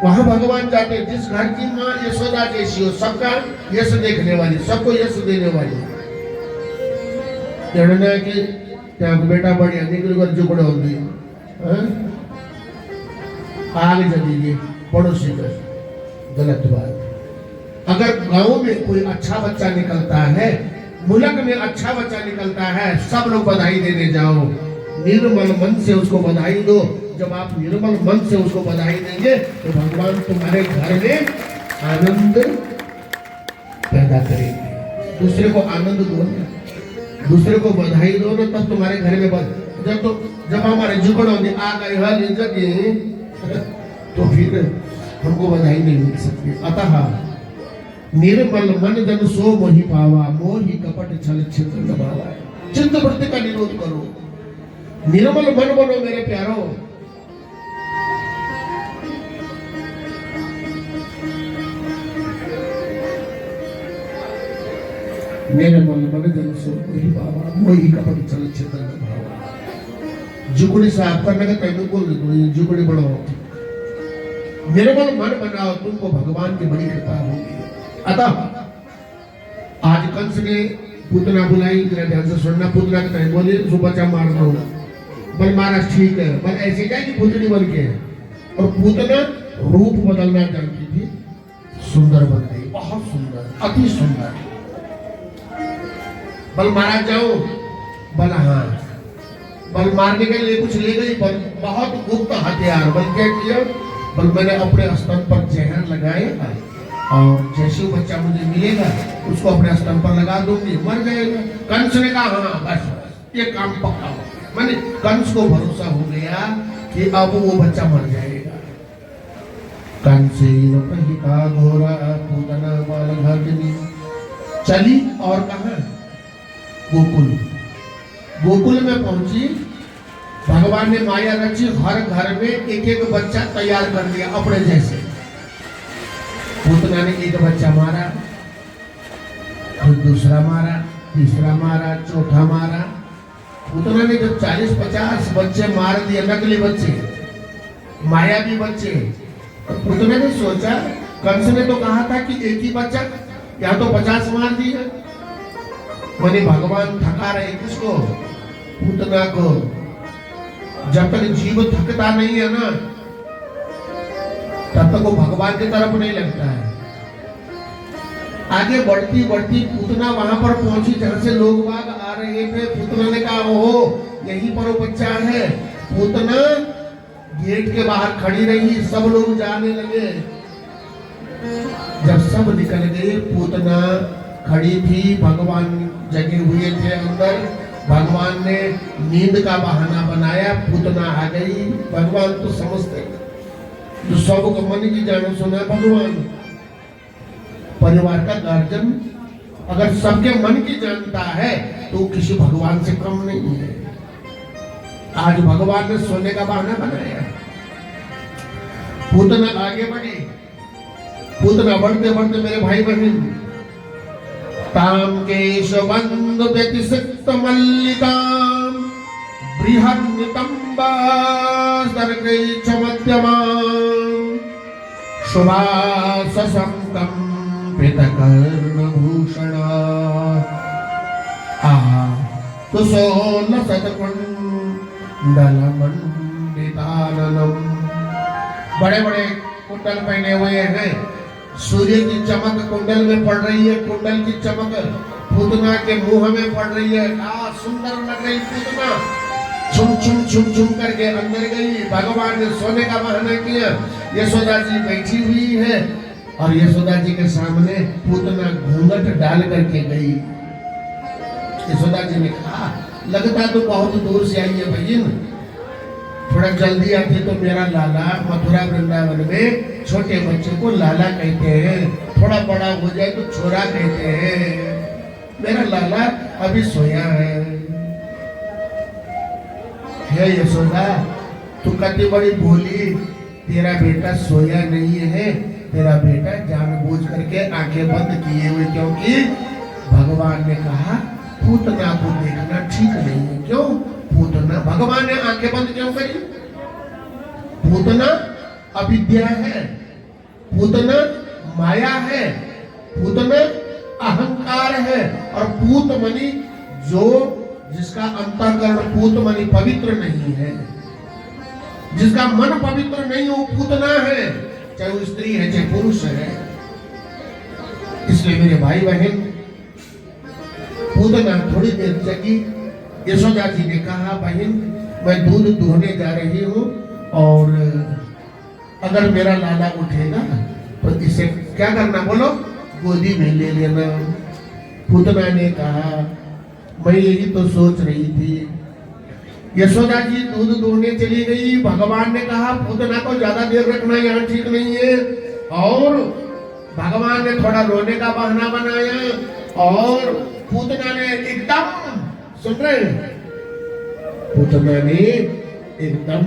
वहां भगवान जाते हैं। जिस घर की माँ यशोदा जैसी हो, सबका यश देखने वाली, सबको यश देने वाली। कहना कि क्या बेटा बढ़िया निकल कर जुगड़ होगी, आग जलेगी पड़ोसी का, गलत बात। अगर गांव में कोई अच्छा बच्चा निकलता है, मुल्क में अच्छा बच्चा निकलता है, सब लोग बधाई देने जाओ, निर्मल मन से उसको बधाई दो। जब आप निर्मल मन से उसको बधाई देंगे तो भगवान तुम्हारे घर में आनंद पैदा करेंगे। दूसरे को आनंद दो ना, दूसरे को बधाई दो ना, तब तुम्हारे घर में जब हमारे जुगड़ होने आ गए हर जगह, तो फिर हमको बधाई नहीं मिल सकती। अतः निर्मल मन जन सो मोहि पावा, मोहि कपट छल छिद्र दबावा। चित्त वृत्ति का निरोध करो, निर्मल मन बनो मेरे प्यारो। निर्मल मन जन सो मोहि पावा, मोहि कपट छल छिद्र दबावा। जुगड़ी साफ करने का तैਨੂੰ को जुगड़ी बढ़ाओ, निर्मल मन बनाओ, तुमको भगवान की बड़ी कृपा होगी। अतः आज कंस ने पूतना बुलाई, जरा ध्यान से सुनना। पूतना के टाइम बोले सो बच्चा मार दो, बल महाराज ठीक है, बल ऐसे क्या कि पूतनी बन के। और पूतना रूप बदलना जानती थी, सुंदर बन गई, बहुत सुंदर, अति सुंदर। बल महाराज जाओ, बल हाँ, बल मारने के लिए कुछ ले गई, बल बहुत गुप्त हथियार। बल क्या किया, बल मैंने अपने स्तन पर जहर लगाएगा और जैसे वो बच्चा मुझे मिलेगा उसको अपने स्तन पर लगा दूंगी, मर जाएगा। कंस ने कहा हाँ बस ये काम पक्का हो गया। मैंने कंस को भरोसा हो गया कि अब वो बच्चा मर जाएगा। कंसेन प्रहिता घोरा पूतना बालघाटिनी चली और कहा गोकुल। गोकुल में पहुंची, भगवान ने माया रची, हर घर में एक एक बच्चा तैयार कर दिया अपने जैसे। पूतना ने एक बच्चा मारा, फिर दूसरा मारा, तीसरा मारा, चौथा मारा। पूतना ने जब 40-50 बच्चे मार दिए, नकली बच्चे, मायावी बच्चे, तो पूतना ने सोचा, कंस ने तो कहा था कि एक ही बच्चा, या तो 50 मार दिए। मैंने भगवान थका रहे किसको, पूतना को। जब तक जीव थकता नहीं है ना, तब तक वो भगवान की तरफ नहीं लगता है। आगे बढ़ती बढ़ती पूतना वहां पर पहुंची जहां से लोग बाग आ रहे थे। पूतना ने कहा ओहो यहीं पर वो बच्चा है। पूतना गेट के बाहर खड़ी रही, सब लोग जाने लगे। जब सब निकल गए, पूतना खड़ी थी, भगवान जगे हुए थे अंदर। भगवान ने नींद का बहाना बनाया, पूतना आ गई। भगवान तो समझते, जो सबको मन की जानो सुना भगवान। परिवार का गार्जियन अगर सबके मन की जानता है तो किसी भगवान से कम नहीं है। आज भगवान ने सोने का बहाना बनाया। पूतना आगे बढ़ी, पूतना बढ़ते बढ़ते मेरे भाई बहन, ताम केशवंद व्यतिसिक्त मल्लिकाम बृहन्नितंबा सर्गैश्च मध्यमाम शुभाससं कंपितकर्णभूषणा आहा तुसोलसत्कुण्डलमण्डिताननम्। बड़े बड़े कुंडल पहने हुए हैं, सूर्य की चमक कुंडल में पड़ रही है, कुंडल की चमक पूतना के मुंह में पड़ रही है। सुंदर लग रही पूतना, छुम छुम छुम छुम करके अंदर गई। भगवान ने सोने का बहाना किया। यशोदा जी बैठी हुई है और यशोदा जी के सामने पूतना घूंघट डाल करके गई। यशोदा जी ने कहा लगता तो बहुत दूर से आई है बहन, थोड़ा जल्दी आती तो मेरा लाला मथुरा वृंदावन में छोटे बच्चे को लाला कहते हैं, थोड़ा बड़ा हो जाए तो छोरा कहते हैं। मेरा लाला अभी सोया है। हे यशोदा तू कति बड़ी भोली, तेरा बेटा सोया नहीं है, तेरा बेटा जानबूझ करके आंखें बंद किए हुए, क्योंकि भगवान ने कहा पूतना को देखना ठीक नहीं है। क्यों पूतना, भगवान ने आंखें बंद क्यों करी? पूतना अविद्या है, पूतना माया है, पूतना अहंकार है, और पूत मनी जो जिसका अंतःकरण पूत मनी पवित्र नहीं है, जिसका मन पवित्र नहीं वो पूतना है, चाहे वो स्त्री है चाहे पुरुष है। इसलिए मेरे भाई बहन, पूतना थोड़ी देर जगी। यशोदा जी ने कहा, बहन मैं दूध दुहने जा रही हूँ और अगर मेरा लाला उठेगा तो इसे क्या करना, बोलो, गोदी में ले लेना। पूतना ने कहा, मैं यही तो सोच रही थी। यशोदा जी दूध दुहने चली गई। भगवान ने कहा, पूतना को ज्यादा देर रखना यहाँ ठीक नहीं है, और भगवान ने थोड़ा रोने का बहाना बनाया, और पूतना ने एकदम, सुन रहे, पूतना ने एकदम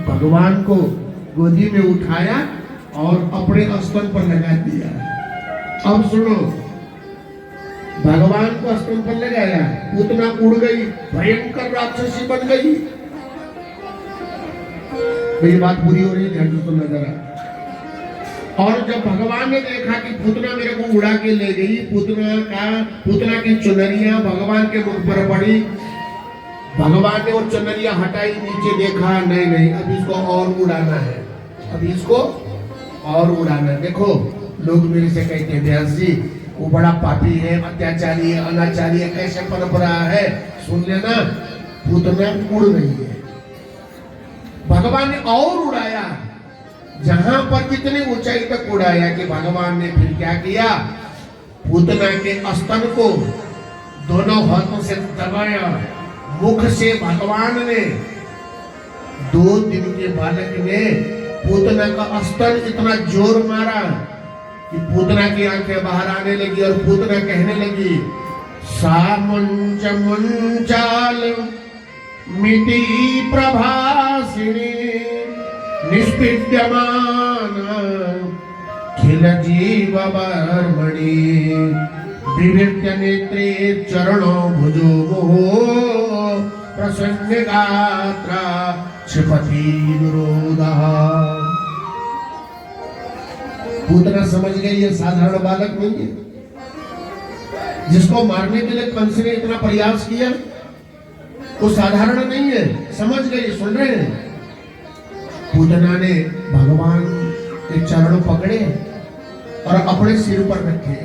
भगवान को गोदी में उठाया और अपने स्तन पर लगा दिया। अब सुनो, भगवान को स्तन पर लगाया, पूतना उड़ गई, भयंकर राक्षसी बन गई। ये बात पूरी हो रही है, ध्यान से सुनना जरा। और जब भगवान ने देखा कि पूतना मेरे को उड़ा के ले गई, पूतना की चुनरिया भगवान के मुख पर पड़ी, भगवान ने वो चुनरिया हटाई, नीचे देखा, नहीं नहीं, अब इसको और उड़ाना है, अब इसको और उड़ाना है। देखो लोग मेरे से कहते हैं, व्यास जी वो बड़ा पापी है, अत्याचारी है, अनाचारी है, कैसे पनप रहा है। सुन लेना, पूतना उड़ रही है, भगवान ने और उड़ाया, जहां पर कितनी ऊंचाई तक उड़ाया कि भगवान ने फिर क्या किया, पूतना के स्तन को दोनों हाथों से दबाया। मुख से भगवान ने, 2 दिन के बालक ने पूतना का स्तन इतना जोर मारा कि पूतना की आंखें बाहर आने लगी, और पूतना कहने लगी, सामुंच मुंचाल मिति प्रभासिनी निष्पीड्यमान खिल जीव बर्मणि विवृत्य नेत्रे चरणों भुजो मोह प्रसन्न गात्रा क्षिपति विरोधा। पूतना समझ गई ये साधारण बालक नहीं है, जिसको मारने के लिए कंस ने इतना प्रयास किया वो साधारण नहीं है, समझ गई। सुन रहे हैं, पूतना ने भगवान के चरण पकड़े और अपने सिर पर रखे।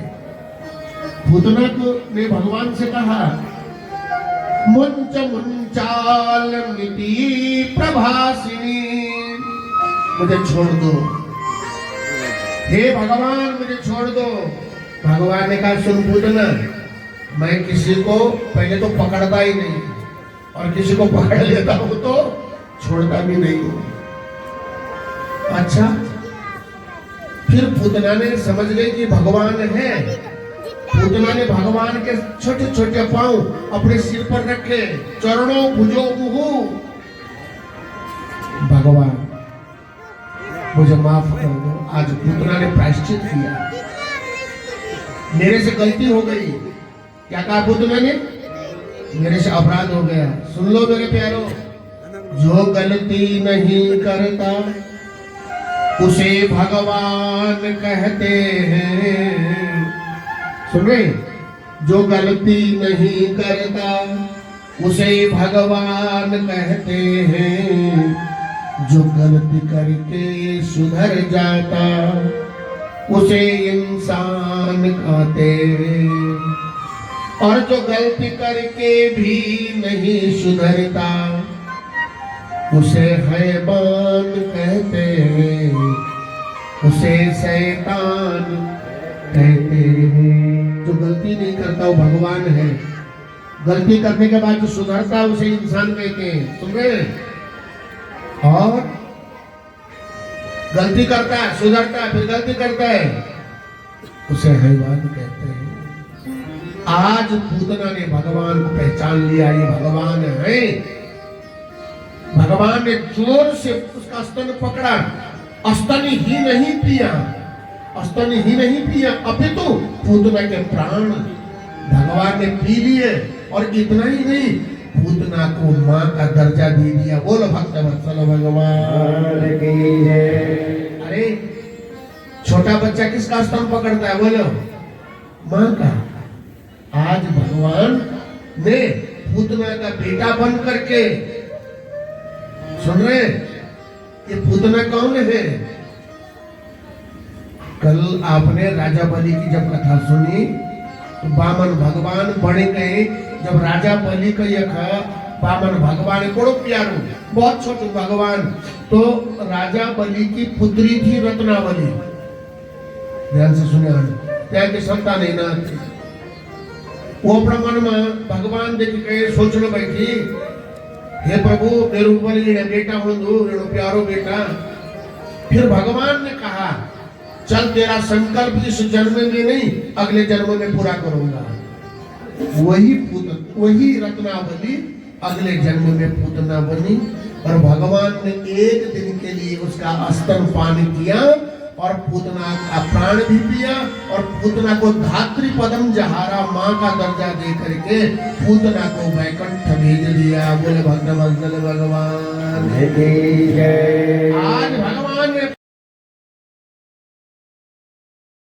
पूतना को ने भगवान से कहा, मुंच मुंचाल मिति प्रभासिनी, मुझे छोड़ दो, हे भगवान मुझे छोड़ दो। भगवान ने कहा, सुन पूतना, मैं किसी को पहले तो पकड़ता ही नहीं, और किसी को पकड़ लेता हूं तो छोड़ता भी नहीं हूं। अच्छा, फिर पूतना ने समझ गई कि भगवान है। पूतना ने भगवान के छोटे छोटे पांव अपने सिर पर रखे, चरणों भुजो मुहु, भगवान मुझे माफ कर दो। आज पूतना ने प्रायश्चित किया, मेरे से गलती हो गई। क्या कहा पूतना ने, मेरे से अपराध हो गया। सुन लो मेरे प्यारो, जो गलती नहीं करता उसे भगवान कहते हैं। सुन रहे, जो गलती नहीं करता उसे भगवान कहते हैं, जो गलती करके सुधर जाता उसे इंसान कहते हैं, और जो गलती करके भी नहीं सुधरता उसे हैवान कहते हैं, उसे शैतान कहते हैं। जो गलती नहीं करता वो भगवान है, गलती करने के बाद जो सुधरता उसे इंसान कहते हैं। सुन रहे हैं, और गलती करता है, सुधरता है, फिर गलती करता है, उसे हैवान कहते हैं। आज पूतना ने भगवान को पहचान लिया, ये भगवान है। भगवान ने जोर से उसका स्तन पकड़ा, स्तन ही नहीं पिया, स्तन ही नहीं पिया, अपितु पूतना के प्राण भगवान ने पी लिए। और इतना ही नहीं, पूतना को मां का दर्जा दे दिया। बोलो भक्त वत्सल भगवान की जय। अरे छोटा बच्चा किसका स्तन पकड़ता है बोलो? माँ का। आज भगवान ने पूतना का बेटा बन करके, सुन रहे, ये पूतना कौन है? कल आपने राजा बलि की जब कथा सुनी तो बामन भगवान बड़े गए, जब राजा बलि का यह बामन भगवान को प्यारो बहुत छोटे भगवान, तो राजा बलि की पुत्री थी रत्नावली। ध्यान से सुने, त्या की संतान नहीं ना, वो अपना मन में भगवान देख के सोचने बैठी, हे प्रभु मेरे ऊपर ये बेटा हो दो, मेरे प्यारो बेटा। फिर भगवान ने कहा चल तेरा संकल्प इस जन्म में नहीं अगले जन्म में पूरा करूंगा। वही रत्नावली अगले जन्म में पूतना बनी और भगवान ने एक दिन के लिए उसका स्तन पान किया और पूतना का प्राण भी पिया और पूतना को धात्री पदम जहारा, माँ का दर्जा दे करके पूतना को वैकुंठ भेज दिया। बोले भक्त भगवान।